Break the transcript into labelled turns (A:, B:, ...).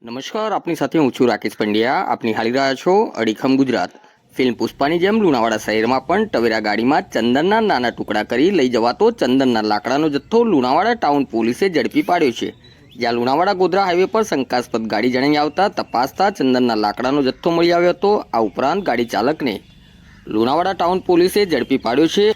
A: નમસ્કાર, આપની સાથે હું છું રાકેશ પંડ્યા. આપ નિહાળી રહ્યા છો અડીખમ ગુજરાત. ફિલ્મ પુષ્પાની જેમ લુણાવાડા શહેરમાં પણ ટવેરા ગાડીમાં ચંદનના નાના ટુકડા કરી લઈ જવાતો ચંદનના લાકડાનો જથ્થો લુણાવાડા ટાઉન પોલીસે ઝડપી પાડ્યો છે. જ્યાં લુણાવાડા ગોધરા હાઈવે પર શંકાસ્પદ ગાડી જણાઈ આવતા તપાસતા ચંદનના લાકડાનો જથ્થો મળી આવ્યો હતો. આ ઉપરાંત ગાડી ચાલકને લુણાવાડા ટાઉન પોલીસે ઝડપી પાડ્યો છે.